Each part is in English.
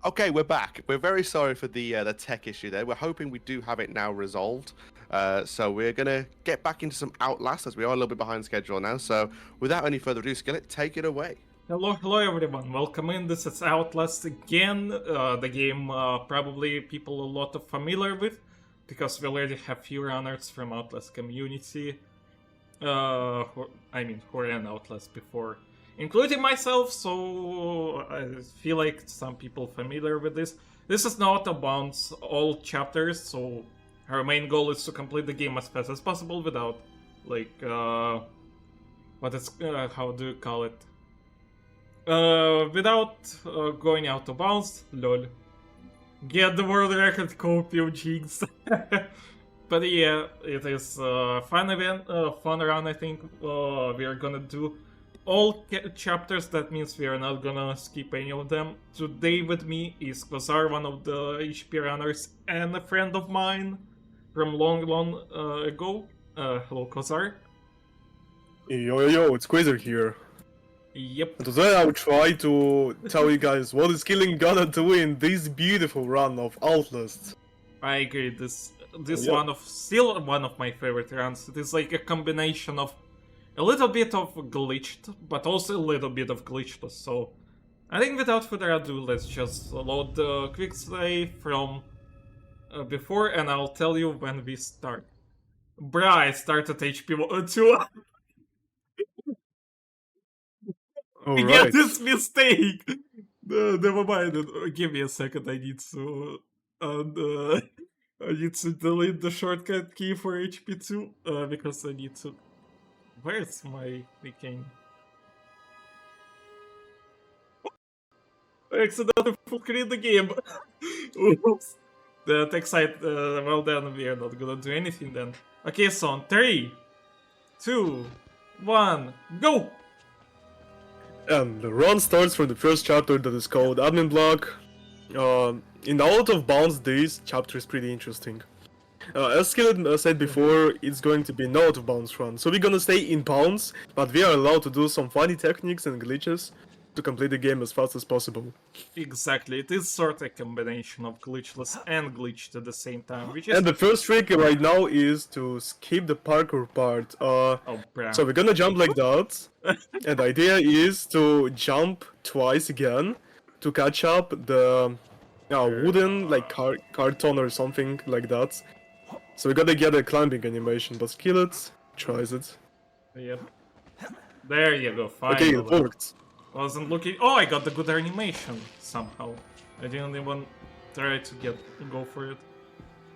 Okay, we're back. We're very sorry for the tech issue there. We're hoping we do have it now resolved. So we're gonna get back into some Outlast as we are a little bit behind schedule now. So without any further ado, Skillet, take it away. Hello everyone, welcome in. This is Outlast again. The game probably people a lot of familiar with because we already have few runners from Outlast community. Who ran Outlast before, including myself. So I feel like some people familiar with this. This is not about all chapters, so our main goal is to complete the game as fast as possible without, like, how do you call it? Without going out of bounds, lol. Get the world record copy of Jigs. But yeah, it is a fun event, fun run. I think we are gonna do all chapters. That means we are not gonna skip any of them. Today with me is Quasar, one of the HP runners, and a friend of mine from long ago. Hello, Quasar. Yo, it's Quasar here. Yep. And today I will try to tell you guys what is Killing gonna do in this beautiful run of Outlast. I agree. This Yeah. still one of my favorite runs. It is like a combination of a little bit of glitched, but also a little bit of glitchless. So I think without further ado, let's just load the quick save from before, and I'll tell you when we start. Bruh, I started HP 2. I get Alright. this mistake. Never mind. Give me a second. I need to. I need to delete the shortcut key for HP2 because I need to. Where's my nickname? I accidentally full screen the game. Oops. The tech site. Well, then we are not gonna do anything then. Okay, so on 3, 2, 1, go! And the run starts from the first chapter that is called Admin Block. In Out of Bounds, this chapter is pretty interesting. As Skillet said before, it's going to be no out of bounds run. So we're gonna stay in bounds, but we are allowed to do some funny techniques and glitches to complete the game as fast as possible. Exactly, it is sort of a combination of glitchless and glitched at the same time, which is... And the first trick right now is to skip the parkour part. Oh, So we're gonna jump like that, and the idea is to jump twice again to catch up the wooden like carton or something like that. So we gotta get a climbing animation, but Skillet tries it. Yep. There you go, Okay, finally. it worked. Wasn't looking... Oh, I got the good animation, somehow. I didn't even try to go for it.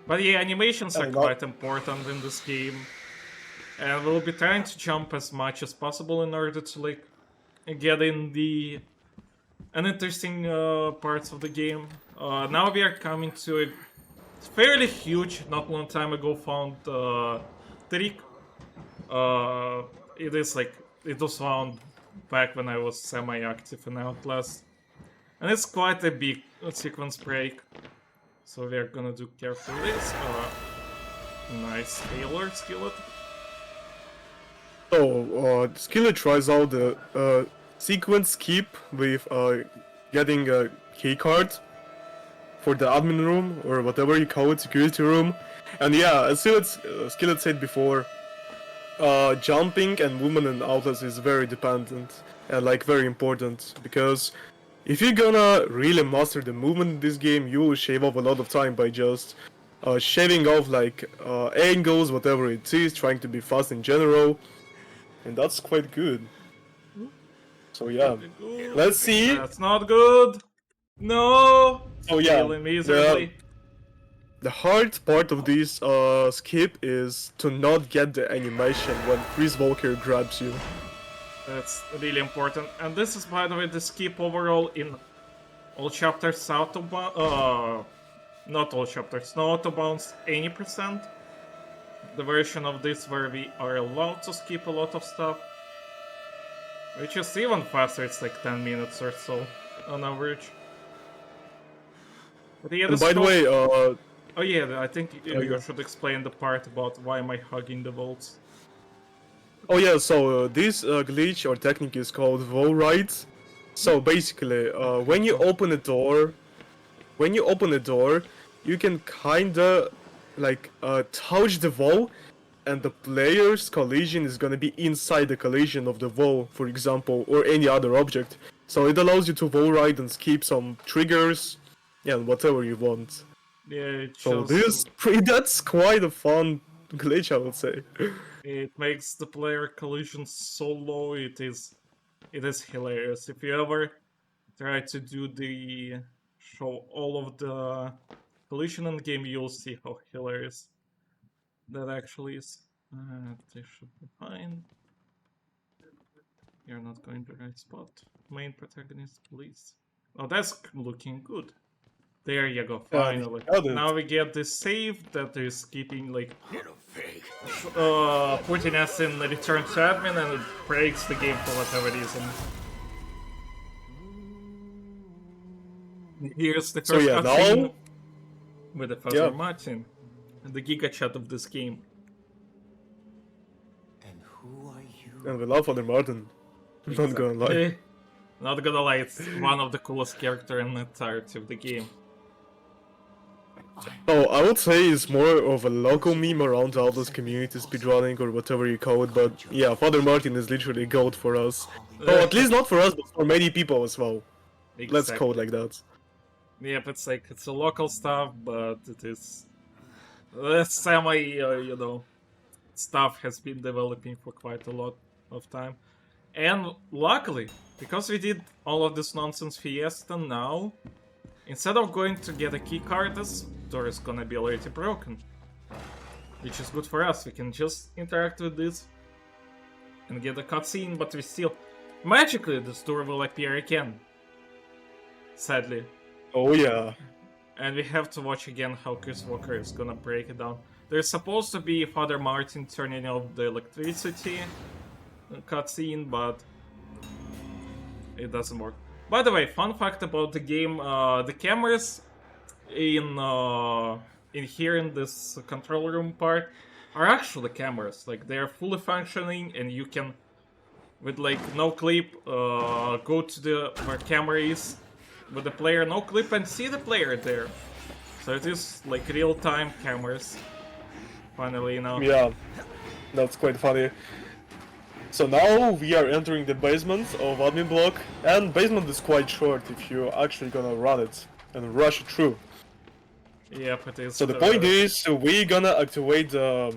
But yeah, animations are quite important in this game. And we'll be trying to jump as much as possible in order to, like, get in the uninteresting parts of the game. Now we are coming to a fairly huge, not long time ago found trick. It was found back when I was semi-active in Outlast. And it's quite a big sequence break. So we are gonna do carefully this. Nice failure, Skillet. So Skillet tries out the sequence skip with getting a key card for the admin room, or whatever you call it, security room. And yeah, as Skillet said before, jumping and movement in Outlast is very dependent and like very important, because if you're gonna really master the movement in this game, you will shave off a lot of time by just shaving off like angles, whatever it is, trying to be fast in general, and that's quite good. So yeah, let's see. That's not good. No. Oh yeah, Failing miserably. the hard part of this skip is to not get the animation when Chris Walker grabs you. That's really important. And this is, by the way, the skip overall in all chapters out of not all chapters, no out of bounds any percent. The version of this where we are allowed to skip a lot of stuff, which is even faster. It's like 10 minutes or so on average. But yeah, And by the way, oh yeah, I think you should explain the part about why am I hugging the vaults. oh yeah, so this glitch or technique is called wall ride. So basically, when you open a door, when you open a door, you can kinda like touch the wall, and the player's collision is gonna be inside the collision of the wall, for example, or any other object. So it allows you to wall ride and skip some triggers, yeah, and whatever you want. Yeah, it So shows. that's quite a fun glitch, I would say. It makes the player collision so low. It is hilarious. If you ever try to do the show all of the collision in the game, you'll see how hilarious that actually is. They should be fine. You're not going to the right spot. Main protagonist, please. Oh, that's looking good. There you go, finally. Now we get the save that is keeping, like, putting us in the return to admin, and it breaks the game for whatever reason. Here's the first cutscene with the Father Martin, the giga chat of this game. And who are you? And we love Father Martin. Exactly. Not gonna lie. Not gonna lie, it's one of the coolest characters in the entirety of the game. Oh, I would say it's more of a local meme around all those community speedrunning or whatever you call it, but yeah, Father Martin is literally GOAT for us. Oh, at least not for us, but for many people as well. Exactly. Let's call it like that. Yep, it's like, it's a local stuff, but it is semi, you know, stuff has been developing for quite a lot of time. And luckily, because we did all of this nonsense Fiesta now, instead of going to get a keycard, this door is gonna be already broken. Which is good for us, we can just interact with this and get a cutscene, but we still... Magically, this door will appear again. Sadly. Oh yeah. And we have to watch again how Chris Walker is gonna break it down. There's supposed to be Father Martin turning off the electricity cutscene, but it doesn't work. By the way, fun fact about the game, the cameras in here in this control room part are actually cameras. Like, they're fully functioning, and you can, with like no clip, go to the where camera is with the player, no clip, and see the player there. So it is like real-time cameras. Finally, you know. Yeah, that's quite funny. So now we are entering the basement of admin block, and basement is quite short if you're actually gonna run it and rush it through. Yep, it is. So the point is, we're gonna activate the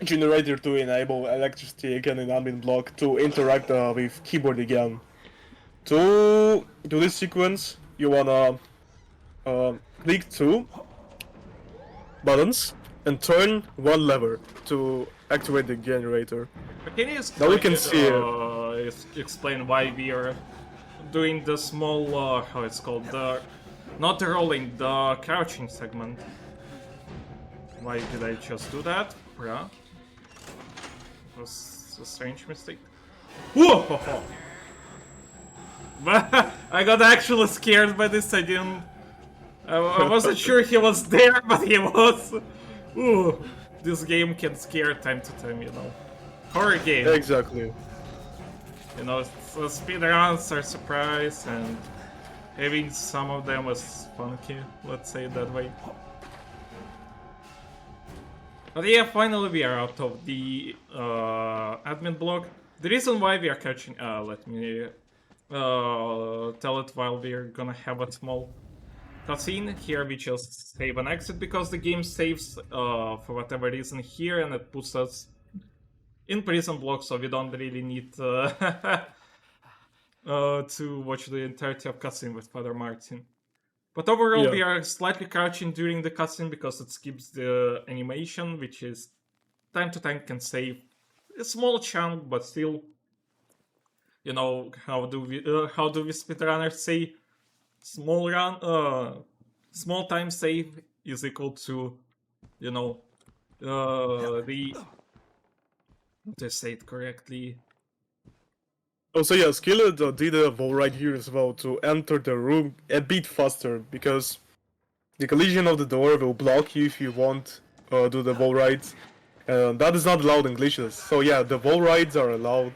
generator to enable electricity again in admin block to interact with keyboard again. To do this sequence, you wanna click 2 buttons and turn 1 lever to activate the generator. But can you now we can see explain why we are doing the small, how it's called, the not the rolling, the crouching segment? Why did I just do that? Yeah. It was a strange mistake. Whoa! I got actually scared by this. I didn't. I wasn't sure he was there, but he was. Ooh, this game can scare time to time, you know. Horror game. Exactly. You know, so speedruns are surprise, and having some of them was funky, let's say it that way. But yeah, finally we are out of the admin block. The reason why we are catching... let me tell it while we're gonna have a small cutscene. Here we just save and exit because the game saves for whatever reason here, and it puts us in prison block, so we don't really need to watch the entirety of cutscene with Father Martin. But overall, we are slightly crouching during the cutscene because it skips the animation, which is time to time can save a small chunk, but still, you know, how do we speedrunners say? Small time save is equal to, you know, to say it correctly. Oh, so yeah, Skillet did a wall right here as well to enter the room a bit faster, because the collision of the door will block you if you won't do the wall rides. That is not allowed in glitchless. So yeah, the wall rides are allowed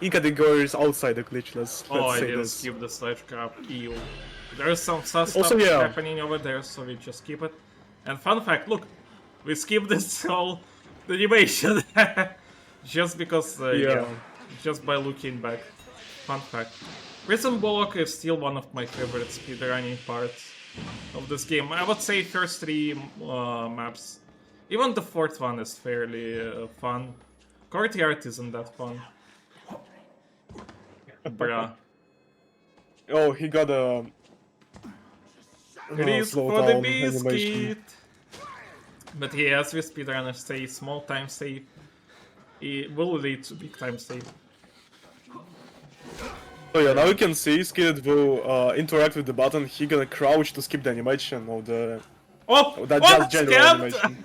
in categories outside the glitchless. Oh, I didn't skip the slash grab. Ew. There's some sus Also, stuff yeah. happening over there, so we just keep it. And fun fact, look, we skipped this whole animation just because, yeah, just by looking back. Fun fact. Prison Block is still one of my favorite speedrunning parts of this game. I would say first 3 maps. Even the 4th one is fairly fun. Courtyard isn't that fun. Bruh. Oh, he got a Grease slow for the down animation. biscuit! But yeah, as we speedrunners say, small time save it will lead to big time save. So yeah, now you can see Skillet will interact with the button. He gonna crouch to skip the animation of the Oh! that Oh, just general scammed! animation.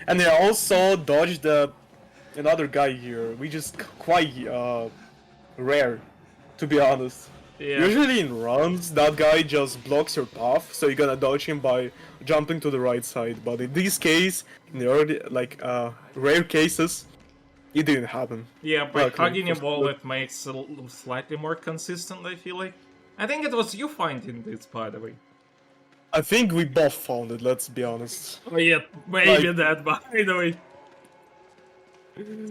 And they also dodged another guy here, which is quite rare, to be honest. Yeah. Usually in runs, that guy just blocks your path, so you're gonna dodge him by jumping to the right side. But in this case, in the early, rare cases, it didn't happen. Yeah, by Luckily, hugging a for wall, Skillet. it makes it slightly more consistent, I feel like. I think it was you finding this, by the way. I think we both found it, let's be honest. Oh yeah, maybe Like- that, by the way.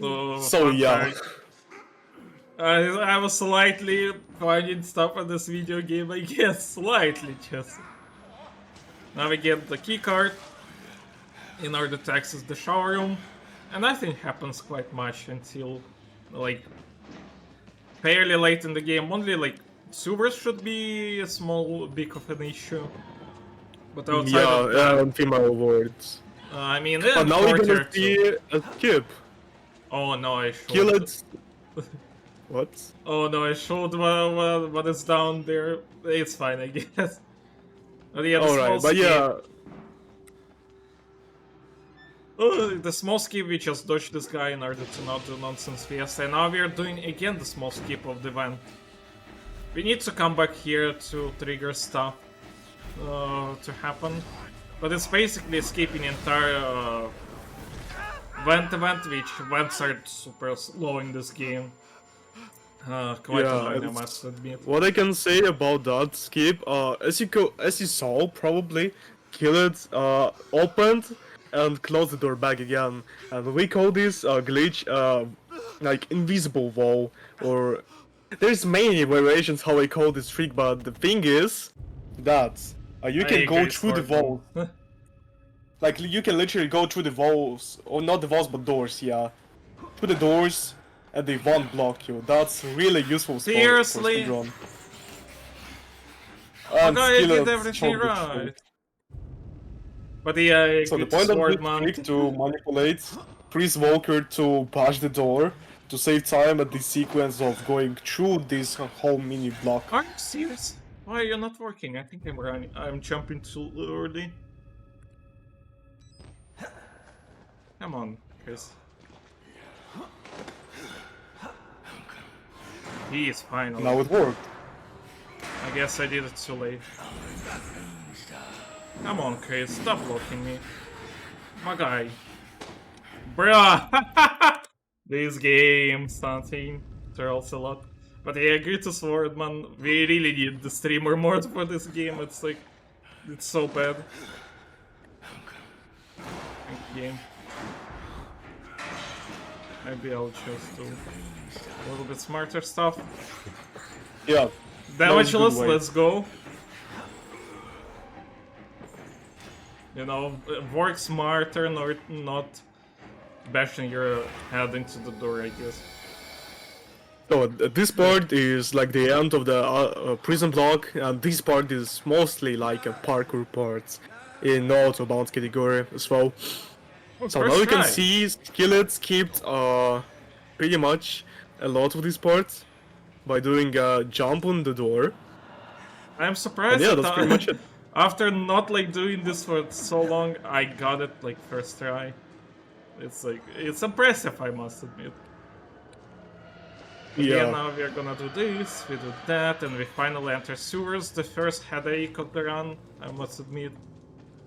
So fun yeah. fact. I was slightly finding stuff on this video game, I guess. Slightly, just. Now we get the keycard in order to access the shower room. And nothing happens quite much until, like, fairly late in the game. Only, like, sewers should be a small bit of an issue. But outside of Yeah, that, and female words. I mean, But now we're Porter gonna see too. a skip. Oh no, I showed. Kill it. What? Oh no, I showed what is down there. It's fine, I guess. But yeah, the small Alright, but skip. yeah. The small skip, we just dodged this guy in order to not do nonsense fiesta. And now we are doing again the small skip of the vent. We need to come back here to trigger stuff to happen. But it's basically escaping the entire vent event, which vents are super slow in this game. Quite Yeah, annoying, I it's- must admit. What I can say about that skip, as you saw, probably, Skillet opened and closed the door back again, and we call this glitch like invisible wall, or there's many variations how I call this trick, but the thing is that you I can go agree, through the Swordman. wall. Like you can literally go through the walls, or not the walls but doors, yeah, through the doors, and they won't block you. That's really useful. For Seriously? speedrun. Okay, I did Skillet everything showed the right. trick. But yeah, I So the agree to point of this Swordman. trick to manipulate Freeze Walker to bash the door to save time at the sequence of going through this whole mini block. Are you serious? Why are you not working? I think I'm running. I'm jumping too early. Come on, Chris. He is finally. Now it worked. I guess I did it too late. Come on, Chris. Stop blocking me. My guy. Bruh! This game, something. Turtles a lot. But I agree to Swordman. We really need the streamer mode for this game. It's like, it's so bad. Game. Maybe I'll just do a little bit smarter stuff. Yeah. Damageless, good way. let's go. You know, work smarter, not bashing your head into the door, I guess. So this part is like the end of the prison block, and this part is mostly like a parkour part in No OoB category as well. So now First you can try. see Skillet skipped pretty much a lot of these parts by doing a jump on the door. I'm surprised And yeah, that that's pretty much it. after not like doing this for so long, I got it like first try. It's like, it's impressive, I must admit. Yeah, now we are gonna do this, we do that, and we finally enter sewers. The first headache of the run, I must admit.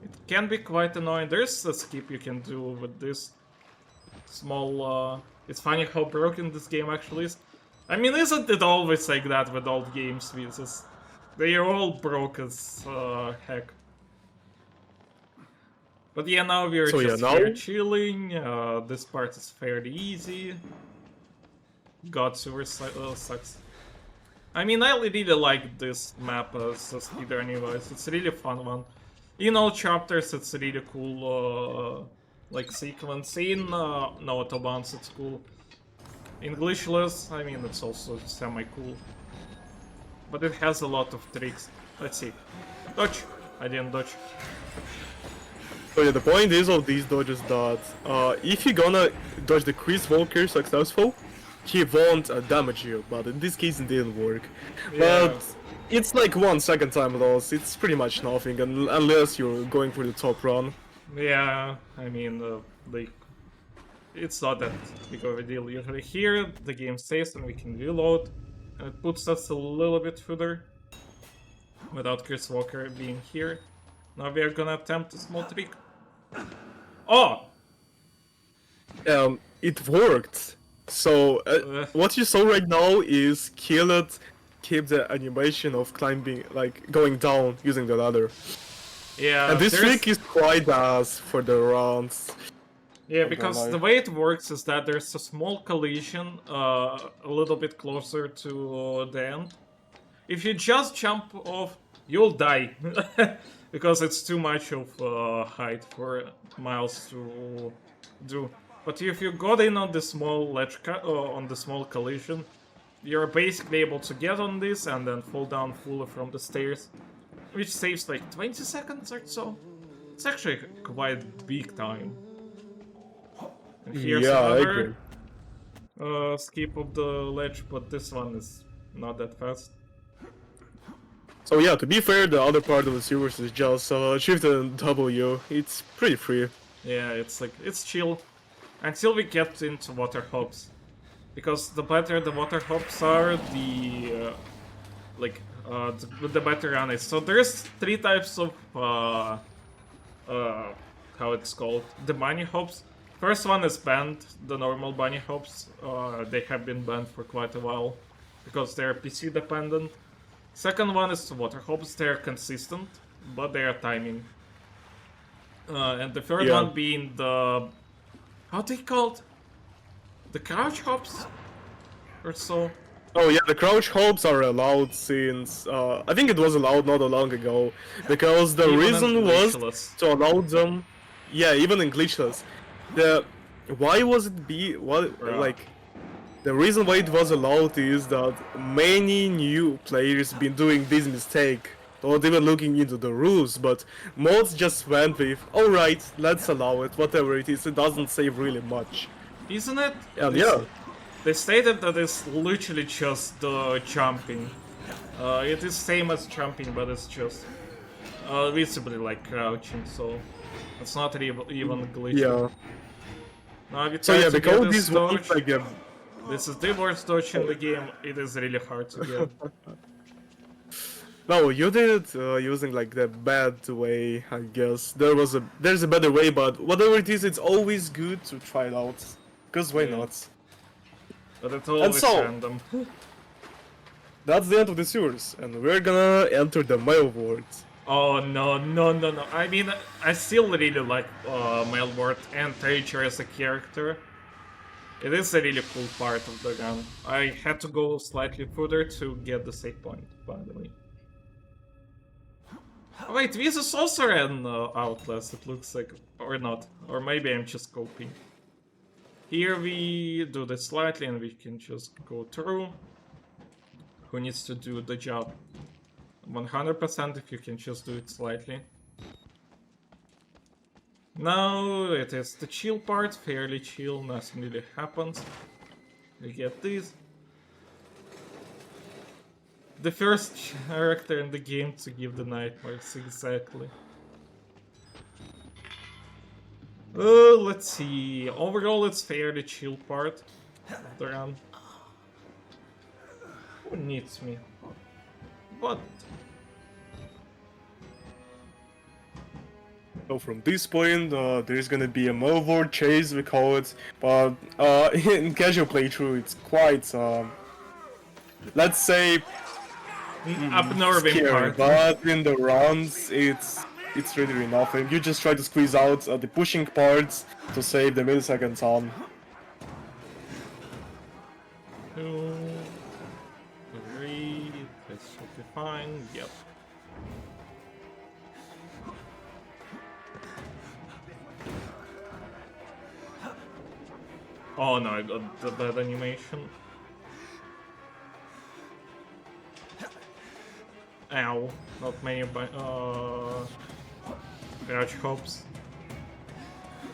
It can be quite annoying. There's a skip you can do with this small, it's funny how broken this game actually is. I mean, isn't it always like that with old games? They are all broke as heck. But yeah, now we're So, yeah, just now- here chilling. This part is fairly easy. God Sewer sucks. I mean, I really like this map as a speeder anyways. It's a really fun one. In all chapters, it's a really cool like sequence. In No Autobahns, it's cool. In Glitchless, I mean, it's also semi-cool. But it has a lot of tricks. Let's see. Dodge! I didn't dodge. So yeah, the point is of these dodges that if you're gonna dodge the Chris Walker successful, he won't damage you, but in this case it didn't work. Yeah. But it's like 1 second time loss, it's pretty much nothing unless you're going for the top run. Yeah, I mean, like, it's not that big of a deal. Usually here, the game saves and we can reload, and it puts us a little bit further without Chris Walker being here. Now we are gonna attempt a small trick. Oh! It worked. So what you saw right now is Skillet keep the animation of climbing, like going down using the ladder. Yeah, And this there's- trick is quite ass for the rounds. Yeah, Not because gonna the lie. way it works is that there's a small collision a little bit closer to the end. If you just jump off, you'll die. Because it's too much of height for Miles to do. But if you got in on the small on the small collision, you're basically able to get on this and then fall down fully from the stairs, which saves like 20 seconds or so. It's actually quite big time. And here's Yeah, I another agree. skip of the ledge, but this one is not that fast. So yeah, to be fair, the other part of the sewers is just shift and W. It's pretty free. Yeah, it's like, it's chill. Until we get into water hops. Because the better the water hops are, the the better run is. So there's 3 types of how it's called, the bunny hops. First one is banned, the normal bunny hops. They have been banned for quite a while because they're PC dependent. Second one is water hops. They're consistent, but they are timing. And the third Yeah. one being the, how they called, the crouch hops or so. Oh yeah, the crouch hops are allowed since I think it was allowed not long ago because the Even in reason was Glitchless. to allow them. Yeah, even in glitchless. The why was it Bruh. like the reason why it was allowed is that many new players been doing this mistake, not even looking into the rules, but mods just went with alright, let's allow it, whatever it is, it doesn't save really much. Isn't it? And This- yeah. They stated that it's literally just jumping. It is same as jumping, but it's just visibly like crouching, so it's not even glitchy. Yeah. Now we So try yeah, to get because this these ones dodge. like This is the worst dodge in the game. It is really hard to get. no, you did it using like the bad way, I guess. There's a better way, but whatever it is, it's always good to try it out. Cause why Yeah. not? But it's always so- random. That's the end of the sewers, and we're gonna enter the mail ward. Oh no, no, no, no. I mean, I still really like Mailboard and Treacher as a character. It is a really cool part of the gun. I had to go slightly further to get the save point, by the way. Oh, wait, this is also an Outlast, it looks like. Or not. Or maybe I'm just copying. Here we do this slightly and we can just go through. Who needs to do the job? 100% if you can just do it slightly. Now it is the chill part, fairly chill, nothing really happens. We get this. The first character in the game to give the nightmares, exactly. Let's see. Overall, it's fairly chill part of the run. Who needs me? What? So from this point, there's gonna be a mail ward chase, we call it, but in casual playthrough, it's quite, let's say, Upnerving Scary, part. but in the rounds, it's really nothing. You just try to squeeze out the pushing parts to save the milliseconds on. 2, 3, this should be fine, yep. Oh no, I got the bad animation. Ow, not many crouch hops.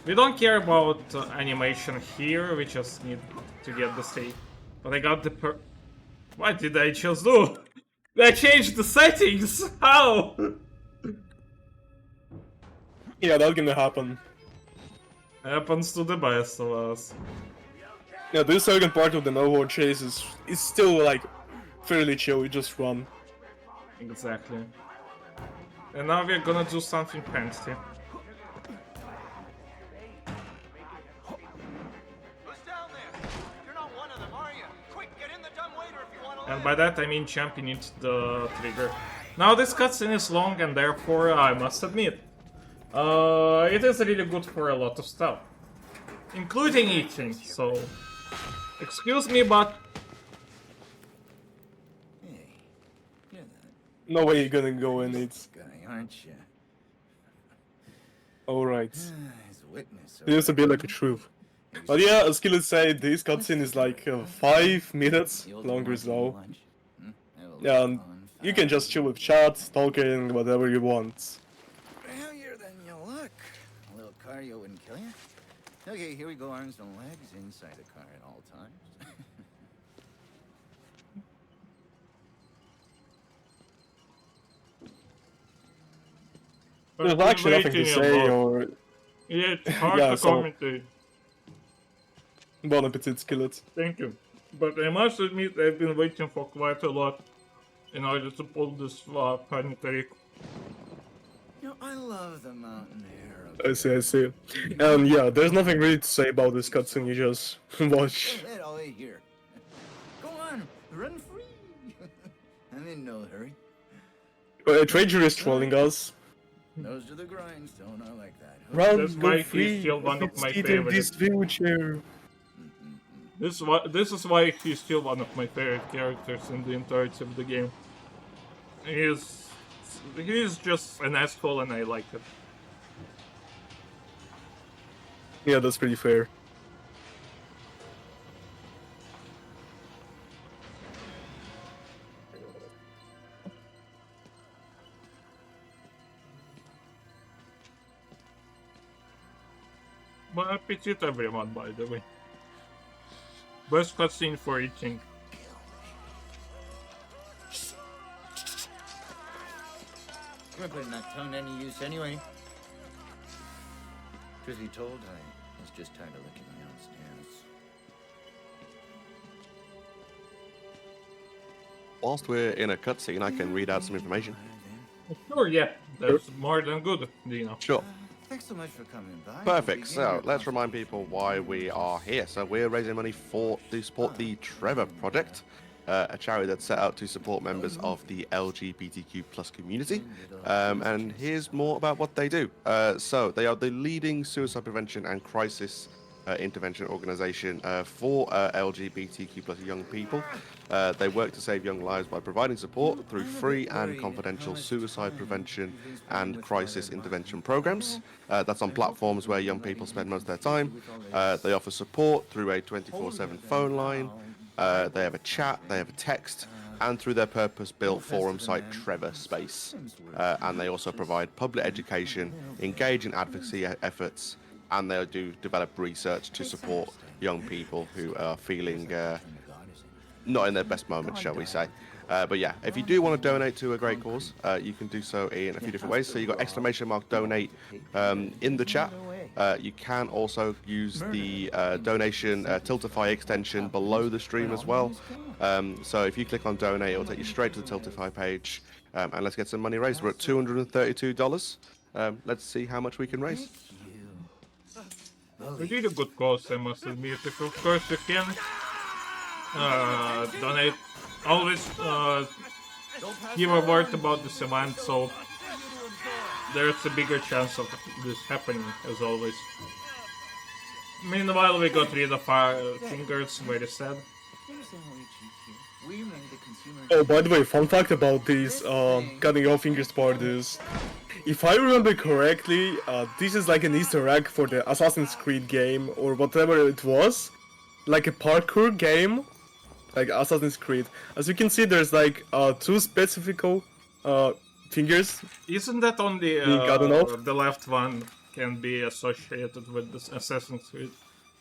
We don't care about animation here, we just need to get the save. But I got the What did I just do? I changed the settings! How? Yeah, that's gonna happen. Happens to the best of us. Yeah, this second part of the No OoB chase is still like fairly chill. You just run. Exactly. And now we're gonna do something fancy. And by that I mean jumping into the trigger. Now this cutscene is long and therefore I must admit, it is really good for a lot of stuff. Including eating, so... Excuse me, but... Hey, you're that No way you're gonna go in it. guy, aren't you? Alright. As a witness. It used to be like a truth. But yeah, as Skillet said, this cutscene is like 5 minutes longer though. Yeah, and you can just chill with chat, talking, whatever you want. Heavier than you look. A little cardio wouldn't kill you. Okay, here we go, arms and legs inside the car at all times. There's actually nothing to say or... Yeah, it's hard Yeah, to so- commentate. Bon appetit, Skillet. Thank you. But I must admit I've been waiting for quite a lot in order to pull this funny trick. You know, I love the mountain air. I see. And yeah, there's nothing really to say about this cutscene, you just watch. Go ahead, I'll wait here. Go on, run free. I'm in no hurry. Trader is trolling us. Those are the grindstone, I like that. Run, That's go why he's free, still one of it's my either favorites. this wheelchair. This is why he's still one of my favorite characters in the entirety of the game. He's just an asshole and I like it. Yeah, that's pretty fair. Bon appetit everyone, by the way. Best cutscene for eating. You weren't putting that tongue to any use anyway. Truth be told, I was just tired of licking my own stairs. Whilst we're in a cutscene, I can read out some information. Sure, yeah, that's more than good, Dino. Sure. Thanks so much for coming by. Perfect. So let's remind people why we are here. So we're raising money to support the Trevor Project, a charity that's set out to support members of the LGBTQ plus community. And here's more about what they do. So they are the leading suicide prevention and crisis intervention organization for LGBTQ plus young people. They work to save young lives by providing support through free and confidential suicide prevention and crisis intervention programs. That's on platforms where young people spend most of their time. They offer support through a 24/7 phone line. They have a chat, they have a text, and through their purpose-built forum site Trevor Space. And they also provide public education, engage in advocacy efforts, and they do develop research to support young people who are feeling not in their best moment, shall we say. But yeah, if you do want to donate to a great cause, you can do so in a few different ways. So you've got !donate in the chat. You can also use the donation Tiltify extension below the stream as well. So if you click on donate, it'll take you straight to the Tiltify page. And let's get some money raised. We're at $232. Let's see how much we can raise. We did a good cause, I must admit. If of course you can donate, always give a word about this event, so there's a bigger chance of this happening, as always. Meanwhile, we got rid of our fingers, very sad. Oh, by the way, fun fact about this cutting off fingers part is, if I remember correctly, this is like an Easter egg for the Assassin's Creed game or whatever it was, like a parkour game, like Assassin's Creed. As you can see, there's like two specific fingers. Isn't that only Cut off? the left one can be associated with this Assassin's Creed?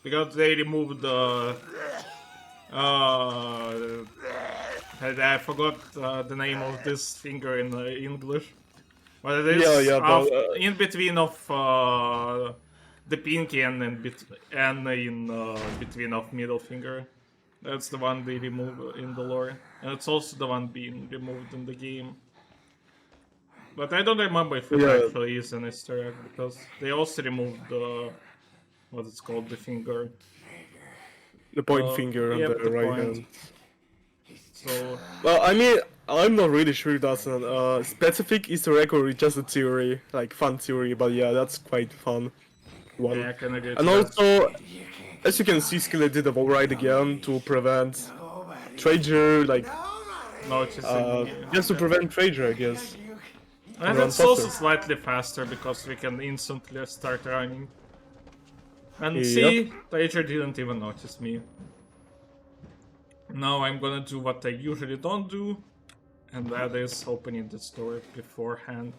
Because they removed the... I forgot the name of this finger in English. But it is in between of the pinky and in between of middle finger. That's the one they remove in the lore. And it's also the one being removed in the game. But I don't remember if it actually is an Easter egg, because they also removed the... what it's called, the finger. The point finger on the right point. hand. So... Well, I mean, I'm not really sure if that's a specific Easter egg or just a theory, like fun theory, but yeah, that's quite fun one. Yeah, I can agree. And also, as you can see, Skillet did a override again to prevent Trader, like, just to prevent Trader, I guess. And it's also slightly faster because we can instantly start running. And see, Trader didn't even notice me. Now I'm gonna do what I usually don't do, and that is opening the store beforehand.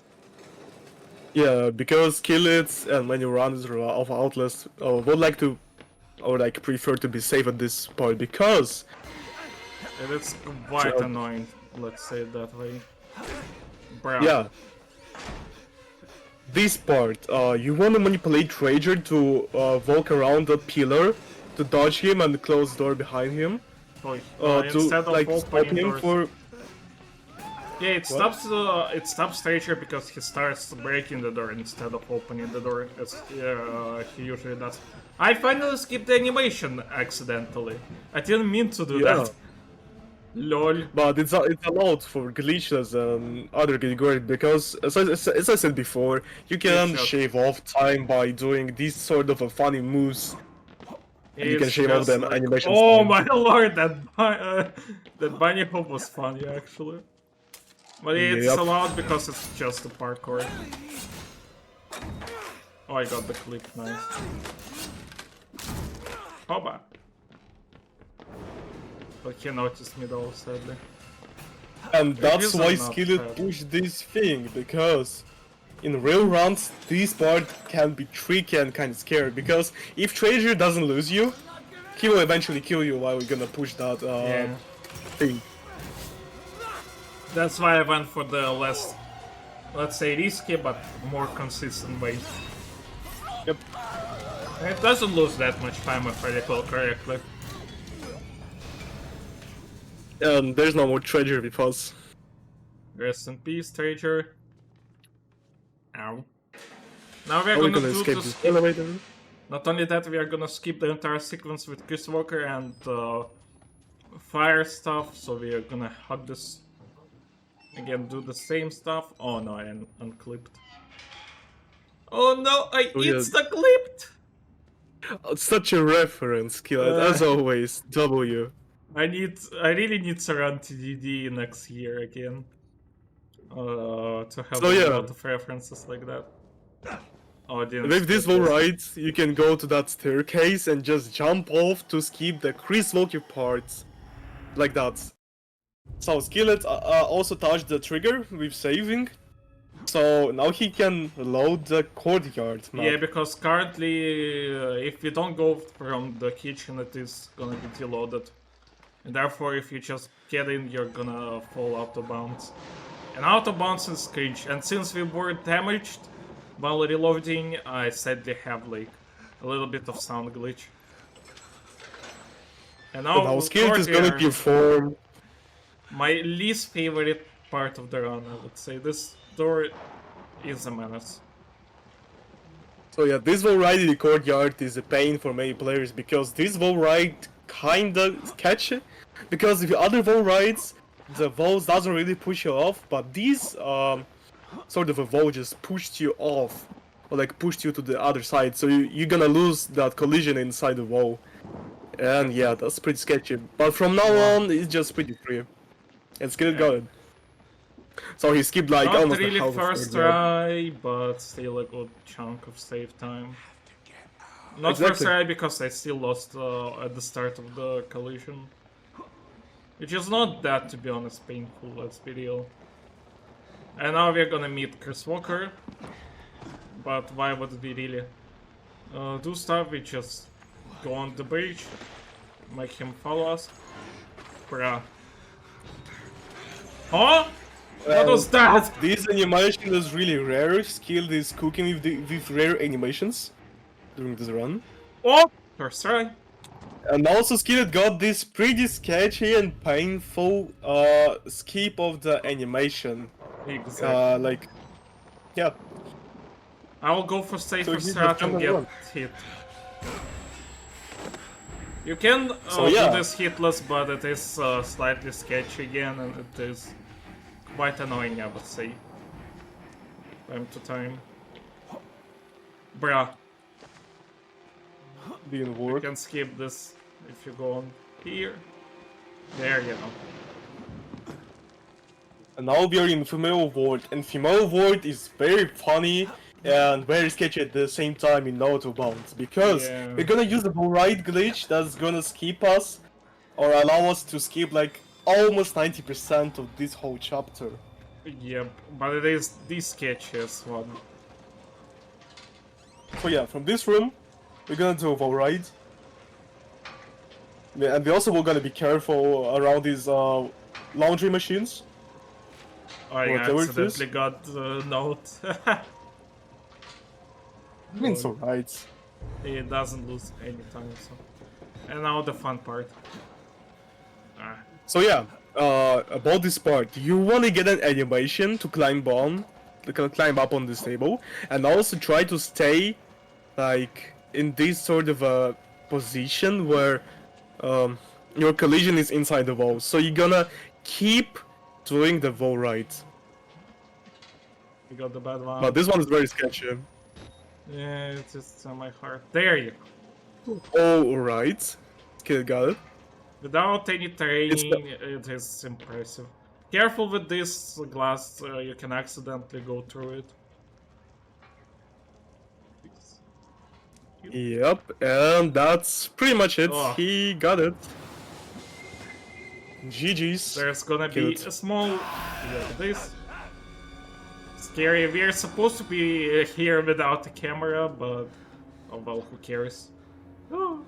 Yeah, because Skillet and many runners of Outlast would like to, or like prefer to be safe at this point, because it is quite annoying, let's say it that way. Bruh. Yeah. This part, you want to manipulate Trader to walk around the pillar, to dodge him and close the door behind him. To like stop him for... Yeah, it stops Trader because he starts breaking the door instead of opening the door, as he usually does. I finally skipped the animation accidentally. I didn't mean to do that. LOL. But it's allowed for glitches and other categories because, as I said before, you can shave off time by doing these sort of funny moves. And you can shave off them animations. Oh my lord, that bunny hop was funny actually. But it's allowed because it's just a parkour. Oh, I got the clip, nice. Hoba. But he noticed me though, sadly. And that's why Skillet pushed this thing, because in real runs, this part can be tricky and kind of scary, because if Trader doesn't lose you, he will eventually kill you while we're gonna push that thing. That's why I went for the less, let's say, risky but more consistent way. Yep. And it doesn't lose that much time if I recall correctly. There's no more treasure with us. Rest in peace, Trader. Ow. Now we're gonna do escape this elevator. Not only that, we are gonna skip the entire sequence with Chris Walker and fire stuff, so we are gonna hug this. Again, do the same stuff. Oh no, I unclipped. Oh no, I insta-clipped! Such a reference, Skillet, as always. W. I really need Saran TDD next year again. To have a lot of references like that. Oh, with this wall right, you can go to that staircase and just jump off to skip the Chris Walker parts. Like that. So Skillet also touched the trigger with saving. So now he can load the courtyard map. Yeah, because currently, if we don't go from the kitchen, it is gonna be deloaded. And therefore, if you just get in, you're gonna fall out of bounds. And out of bounds is cringe. And since we were damaged while reloading, I sadly have like a little bit of sound glitch. And now Skillet is gonna perform. My least favorite part of the run, I would say. This door is a menace. So yeah, this wall ride in the courtyard is a pain for many players because this wall ride kinda sketchy. Because the other wall rides, the walls doesn't really push you off, but these sort of a wall just pushed you off, or like pushed you to the other side, so you're gonna lose that collision inside the wall. And yeah, that's pretty sketchy. But from now on, it's just pretty free. And Skillet got it. So he skipped like Not almost really the half first of the round. try, but still a good chunk of save time. Not Exactly. first try because I still lost at the start of the collision. Which is not that, to be honest, painful, let's be real. And now we're gonna meet Chris Walker. But why would we really do stuff? We just go on the bridge, make him follow us. Bruh. Huh? What was that? This animation is really rare. Skill is cooking with rare animations during this run. Oh! First try. And also Skillet got this pretty sketchy and painful skip of the animation. Exactly. Like, yeah. I will go for safer he's strat the and number get one. hit. You can So, yeah. do this hitless, but it is slightly sketchy again, and it is quite annoying, I would say. Time to time. Bruh. Didn't You work. can skip this if you go on here. There you go. And now we are in female ward, and female ward is very funny and very sketchy at the same time in No OoB, because Yeah. we're gonna use the right glitch that's gonna skip us, or allow us to skip like almost 90% of this whole chapter. Yep, but it is the sketchiest one. So yeah, from this room, we're gonna do a wall ride. Yeah, and we also were gonna be careful around these laundry machines. I Whatever it is. accidentally got the note. I mean, it's alright. It doesn't lose any time, so. And now the fun part. Ah. So yeah, about this part, you wanna get an animation to climb up on this table, and also try to stay, like, in this sort of a position where your collision is inside the wall. So you're gonna keep doing the wall ride. We got the bad one. But this one is very sketchy. Yeah, it's just on my heart. There you go. Alright. Okay, got it. Without any training, It's it is impressive. Careful with this glass, you can accidentally go through it. Yep, and that's pretty much it. Oh. He got it. GG's. There's gonna be Cute. a small... this. Scary. We are supposed to be here without the camera, but... oh well, who cares? Oh,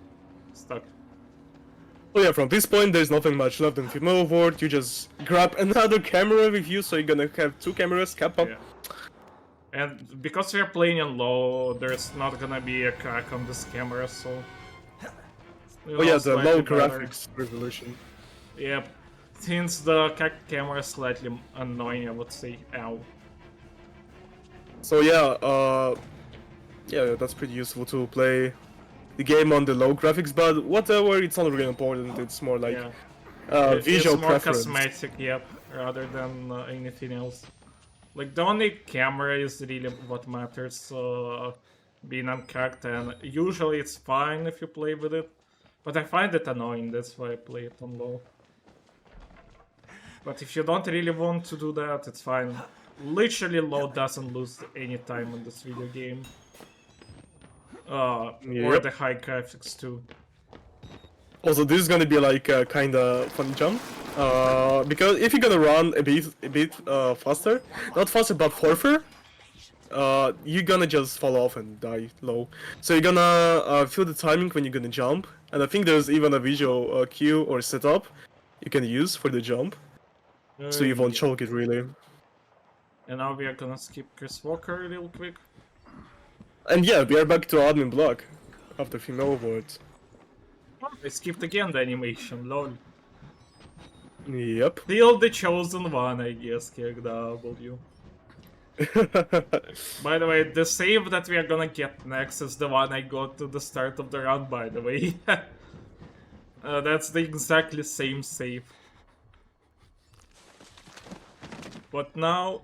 stuck. So yeah, from this point there's nothing much left in female ward. You just grab another camera with you, so you're gonna have two cameras, Kappa. Yeah. And because we're playing on low, there's not gonna be a crack on this camera, so... Oh yeah, the slightly low better. graphics resolution. Yep. Since the camera is slightly annoying, I would say. Ow. So yeah, yeah, that's pretty useful to play the game on the low graphics, but whatever, it's not really important. It's more like Yeah. visual it's more preference. cosmetic, yep, rather than anything else. Like, the only camera is really what matters, being uncacked, and usually it's fine if you play with it. But I find it annoying, that's why I play it on low. But if you don't really want to do that, it's fine. Literally, low doesn't lose any time in this video game. Or Yep. the high graphics too. Also, this is gonna be like a kinda fun jump, because if you're gonna run a bit faster, not faster but further, you're gonna just fall off and die low. So you're gonna feel the timing when you're gonna jump, and I think there's even a visual cue or setup you can use for the jump, so you won't Yeah. choke it really. And now we are gonna skip Chris Walker real quick. And yeah, we are back to admin block after female awards. I skipped again the animation, lol. Yep. Still the chosen one, I guess, KW. By the way, the save that we are gonna get next is the one I got to the start of the run, by the way. That's the exactly same save. But now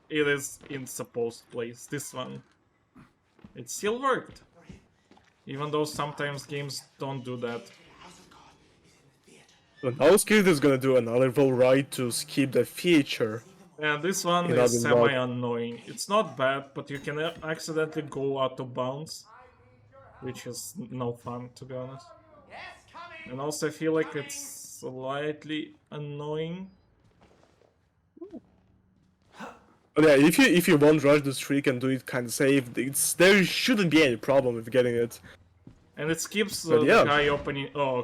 it is in supposed place. This one, it still worked, even though sometimes games don't do that. But now Skillet is gonna do another roll right to skip the feature. And this one In is admin log. semi-annoying. It's not bad, but you can accidentally go out of bounds, which is no fun, to be honest. And also I feel like it's slightly annoying. But yeah, if you won't rush the streak and do it kind of safe, there shouldn't be any problem with getting it. And it skips But the yeah. guy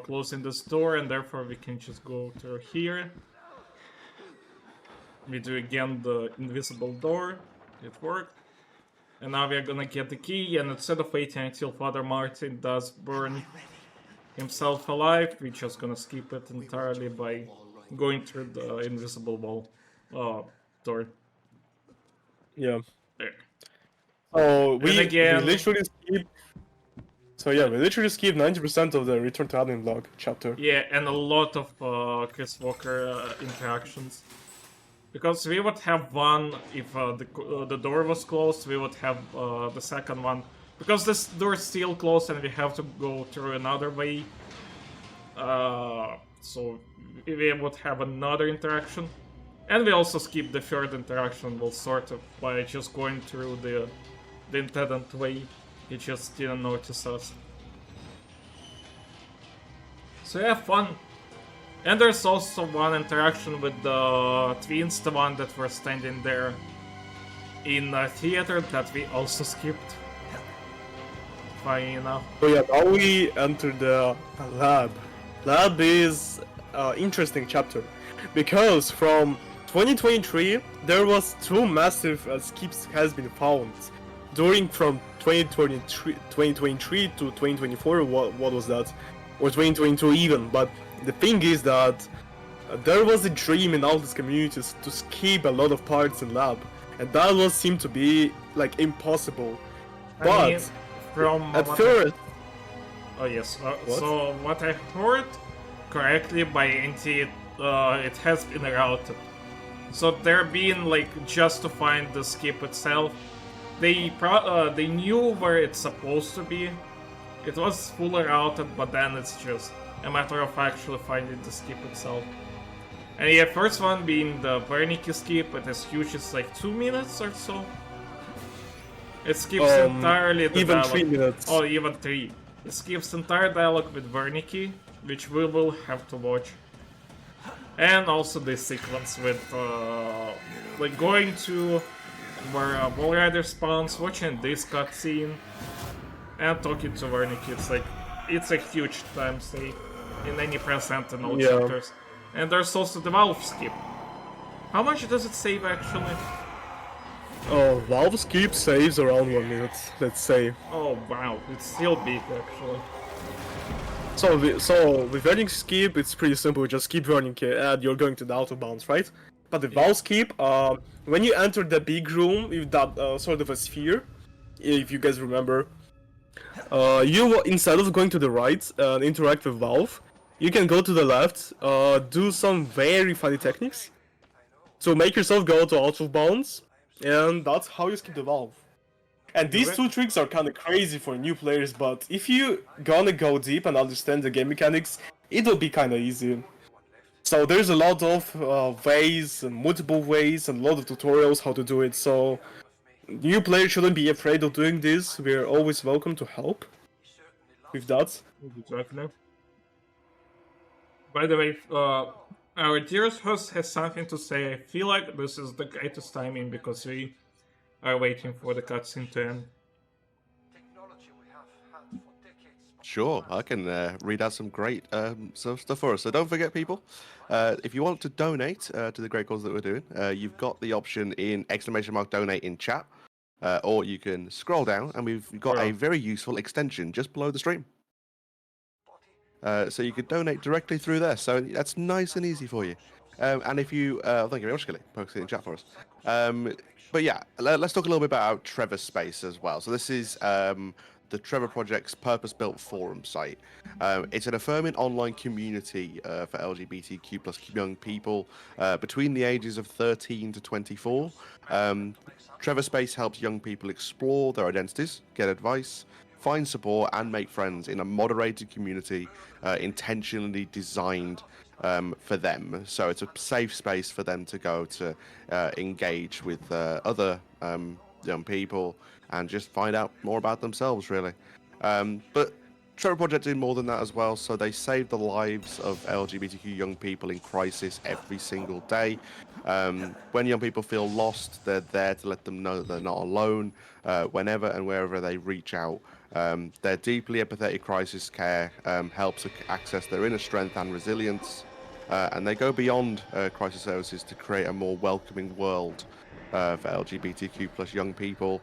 closing the door, and therefore we can just go through here. We do again the invisible door. It worked. And now we are gonna get the key, and instead of waiting until Father Martin does burn himself alive, we're just gonna skip it entirely by going through the invisible wall door. Yeah. There. So we again- literally skip. So yeah, we literally skip 90% of the Return to Admin log chapter. Yeah, and a lot of Chris Walker interactions. Because we would have one if the door was closed, we would have the second one. Because this door is still closed and we have to go through another way. So we would have another interaction. And we also skip the third interaction, well, sort of, by just going through the intended way. He just didn't notice us. So yeah, fun. And there's also one interaction with the twins, the one that were standing there in a theater that we also skipped. Funny enough. So yeah, now we enter the lab. Lab is interesting chapter because from 2023 there was two massive skips has been found during from 2023 to 2024. What was that? Or 2022 even, but the thing is that there was a dream in Outlast communities to skip a lot of parts in lab, and that was seemed to be like impossible. But I mean, from at what first, oh yes, What? so what I heard correctly by NT, it has been routed. So they're being like just to find the skip itself. They knew where it's supposed to be. It was fully routed, but then it's just a matter of actually finding the skip itself. And yeah, first one being the Wernicke skip, it is huge, it's like 2 minutes or so. It skips entirely the even dialogue. 3 minutes. Oh, even 3. It skips entire dialogue with Wernicke, which we will have to watch. And also this sequence with, like going to where Ball Rider spawns, watching this cutscene, and talking to Wernicke. It's a huge time save in any present and all Yeah. chapters. And there's also the Valve skip. How much does it save actually? Valve skip saves around 1 minute, let's say. Oh wow, it's still big actually. So with running skip, it's pretty simple. Just keep running and you're going to the out of bounds, right? But the Valve skip, when you enter the big room with that sort of a sphere, if you guys remember, you instead of going to the right and interact with Valve, you can go to the left, do some very funny techniques. So make yourself go to out of bounds, and that's how you skip the Valve. And these two tricks are kind of crazy for new players, but if you gonna go deep and understand the game mechanics, it'll be kind of easy. So there's a lot of ways, and multiple ways, and a lot of tutorials how to do it. So new players shouldn't be afraid of doing this. We're always welcome to help with that. Exactly. By the way, our dearest host has something to say. I feel like this is the greatest timing because we are waiting for the cutscene to end. Sure, I can read out some great stuff for us. So don't forget, people, if you want to donate to the great cause that we're doing, you've got the option in !donate in chat, or you can scroll down, and we've got a very useful extension just below the stream. So you could donate directly through there. So that's nice and easy for you. And if you, thank you very much, Skillet, posting in chat for us. But yeah, let's talk a little bit about Trevor's space as well. So this is the Trevor Project's purpose-built forum site. It's an affirming online community for LGBTQ plus young people between the ages of 13 to 24. Trevor Space helps young people explore their identities, get advice, find support, and make friends in a moderated community intentionally designed for them. So it's a safe space for them to go to engage with other young people and just find out more about themselves, really. But Trevor Project do more than that as well. So they save the lives of LGBTQ young people in crisis every single day. When young people feel lost, they're there to let them know that they're not alone whenever and wherever they reach out. Their deeply empathetic crisis care helps access their inner strength and resilience. And they go beyond crisis services to create a more welcoming world for LGBTQ plus young people,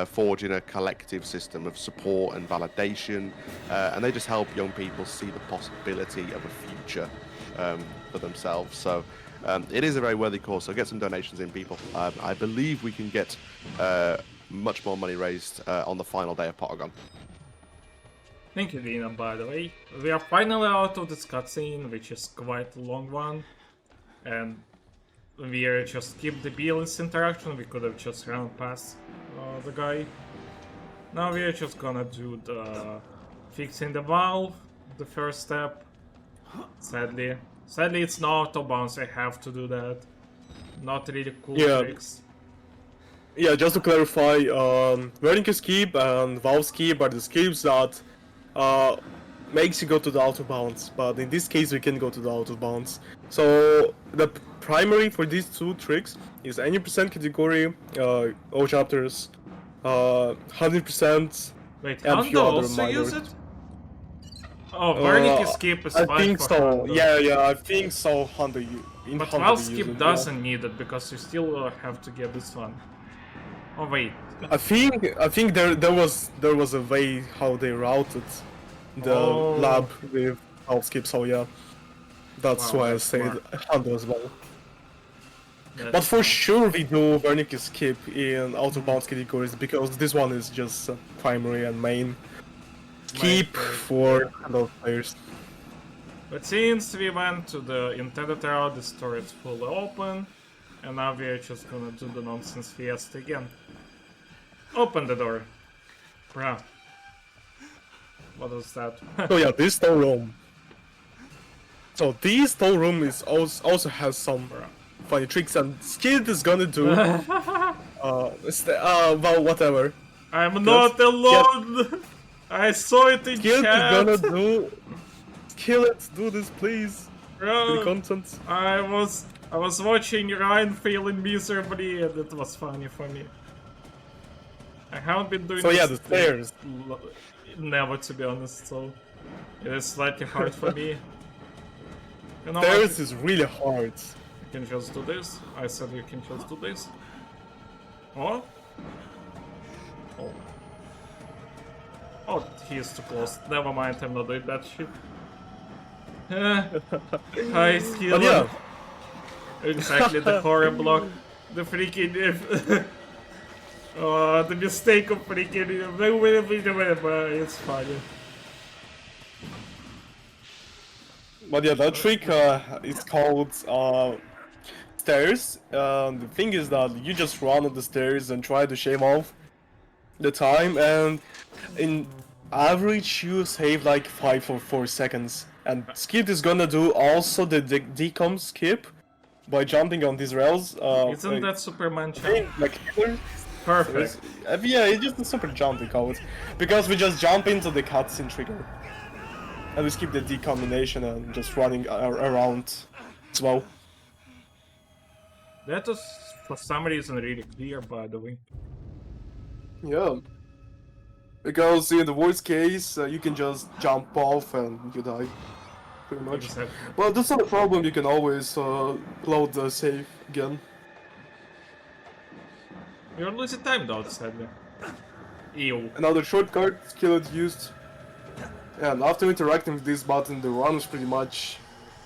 forging a collective system of support and validation. And they just help young people see the possibility of a future for themselves. So it is a very worthy cause. So get some donations in, people. I believe we can get much more money raised on the final day of Pottergone. Thank you, Dina, by the way. We are finally out of this cutscene, which is quite a long one. And we just skipped the Beel's interaction, we could have just run past the guy. Now we are just gonna do the fixing the valve, the first step. Sadly it's no auto bounce, I have to do that. Not really cool tricks. Yeah, just to clarify, Wernicke's Keep and Valve's Keep are the skips that makes you go to the out of bounds, but in this case we can go to the out of bounds. So the primary for these two tricks is any percent category, all chapters, 100%. Wait, and Hondo few other also minor. use it? Oh, Wernicke's Skip is I fine think for so. Hondo. Yeah, I think so. Hondo, But Valve's Skip doesn't need it because you still have to get this one. Oh wait. I think there was a way how they routed the lab with Valve Skip. So yeah, that's why I said Hondo as well. But for sure we do Wernicke's Skip in out of bounds categories because this one is just primary and main skip for those players. But since we went to the intended route, the store is fully open, and now we are just gonna do the nonsense fiesta again. Open the door. Bruh. What was that? So yeah, this storeroom. So this storeroom is also has some funny tricks, and Skid is gonna do. Well, whatever. I'm not alone. I saw it in Skid chat. is gonna do. Skillet, do this, please. Bro, The content. I was watching Ryan failing miserably, and it was funny for me. I haven't been doing. So this yeah, the stairs. Never, to be honest. So it is slightly hard for me. You know Stairs what? is really hard. You can just do this. I said you can just do this. Oh. Oh. Oh, he is too close. Never mind, I'm not doing that shit. High skill. But yeah. Exactly, the horror block. The freaking... the mistake of freaking... It's funny. But yeah, that trick is called stairs. The thing is that you just run up the stairs and try to shave off the time, and in average you save like 5 or 4 seconds. And Skip is gonna do also the decom skip by jumping on these rails. Isn't that Superman jump? Like, Perfect. yeah, it's just a super jump we call it. Because we just jump into the cutscene trigger. And we skip the decombination and just running around as well. That was for some reason really clear, by the way. Yeah. Because in the worst case, you can just jump off and you die. Pretty much. Exactly. Well, that's not a problem, you can always load the save again. You're losing time though, sadly. Ew. Another shortcut Skillet used. And after interacting with this button, the run is pretty much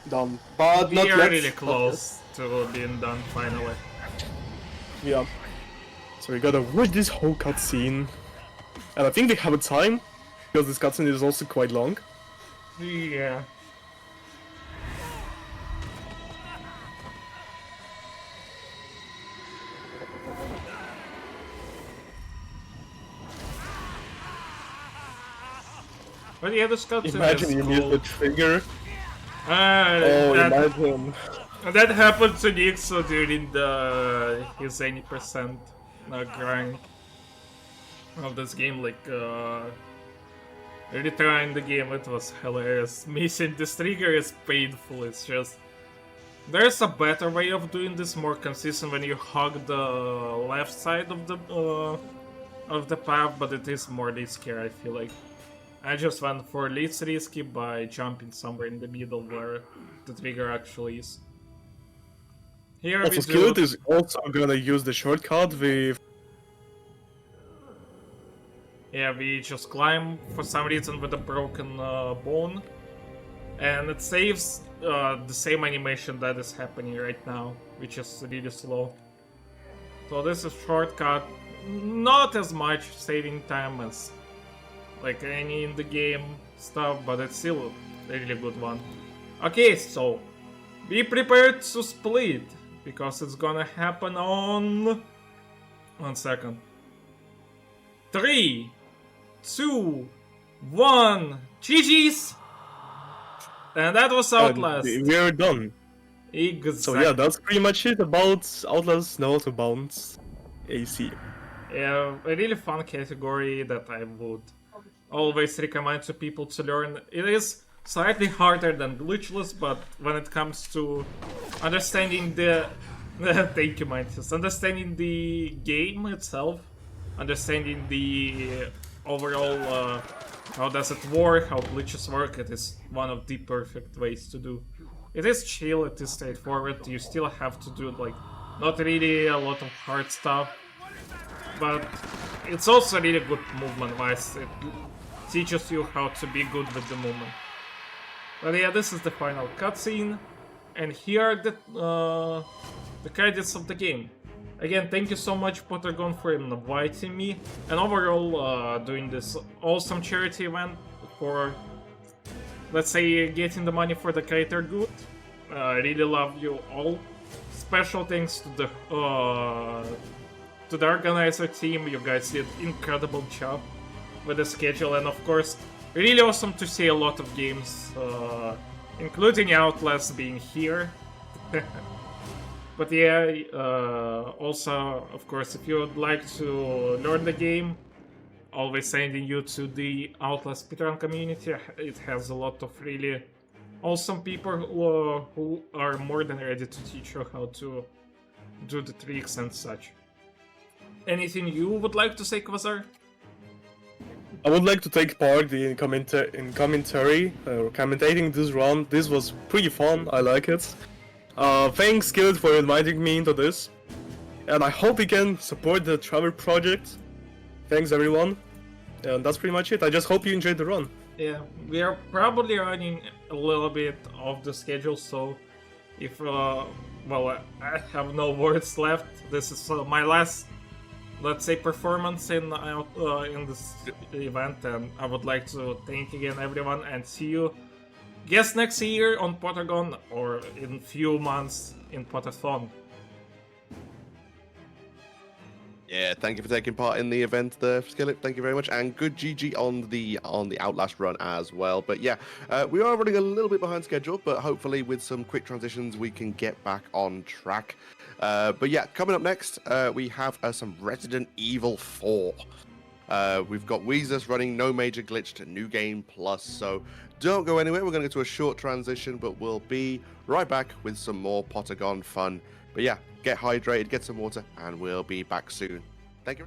done. But We not are yet. really close to being done finally. Yeah. So we gotta watch this whole cutscene. And I think they have a time, because this cutscene is also quite long. Yeah. But yeah, this cutscene Imagine is you cool. use the trigger. Oh, Imagine. that happened to Nixo during his 80% grind of this game, like retrying the game. It was hilarious. Missing this trigger is painful. It's just there's a better way of doing this, more consistent, when you hug the left side of the path, but it is more risky, I feel like. I just went for least risky by jumping somewhere in the middle where the trigger actually is. Here Also, we Skillet do... is also gonna use the shortcut with... Yeah, we just climb for some reason with a broken bone. And it saves the same animation that is happening right now, which is really slow. So this is shortcut, not as much saving time as like any in the game stuff, but it's still a really good one. Okay, so be prepared to split, because it's gonna happen on... 1 second. 3, 2, 1, GG's! And that was Outlast. We're done. Exactly. So yeah, that's pretty much it about Outlast, now to bounce AC. Yeah, a really fun category that I would always recommend to people to learn. It is slightly harder than glitchless, but when it comes to understanding the... Thank you, Mantis. Understanding the game itself, understanding the overall how does it work, how glitches work, it is one of the perfect ways to do. It is chill, it is straightforward, you still have to do like not really a lot of hard stuff, but it's also really good movement-wise. It teaches you how to be good with the movement. But yeah, this is the final cutscene, and here are the credits of the game. Again, thank you so much, Pottergone, for inviting me, and overall doing this awesome charity event for, let's say, getting the money for the greater good. I really love you all. Special thanks to the organizer team. You guys did incredible job with the schedule, and of course, really awesome to see a lot of games, including Outlast, being here. But yeah, also, of course, if you would like to learn the game, always sending you to the Outlast speedrun community. It has a lot of really awesome people who are more than ready to teach you how to do the tricks and such. Anything you would like to say, Quasar? I would like to take part in commentary or commentating this run. This was pretty fun, I like it. Thanks, Skillet, for inviting me into this. And I hope we can support the travel project. Thanks, everyone. And that's pretty much it. I just hope you enjoyed the run. Yeah, we are probably running a little bit off the schedule, so if, well, I have no words left. This is my last, let's say, performance in this event, and I would like to thank again everyone and see you, guess, next year on Pottergone or in few months in Potterthon. Yeah, thank you for taking part in the event there, Skillet. Thank you very much, and good GG on the Outlast run as well. But yeah, we are running a little bit behind schedule, but hopefully with some quick transitions we can get back on track. But yeah, coming up next, we have some Resident Evil 4. We've got Weezus running No Major Glitch to New Game Plus, so don't go anywhere. We're going to get to a short transition, but we'll be right back with some more Pottergone fun. But yeah, get hydrated, get some water, and we'll be back soon. Thank you.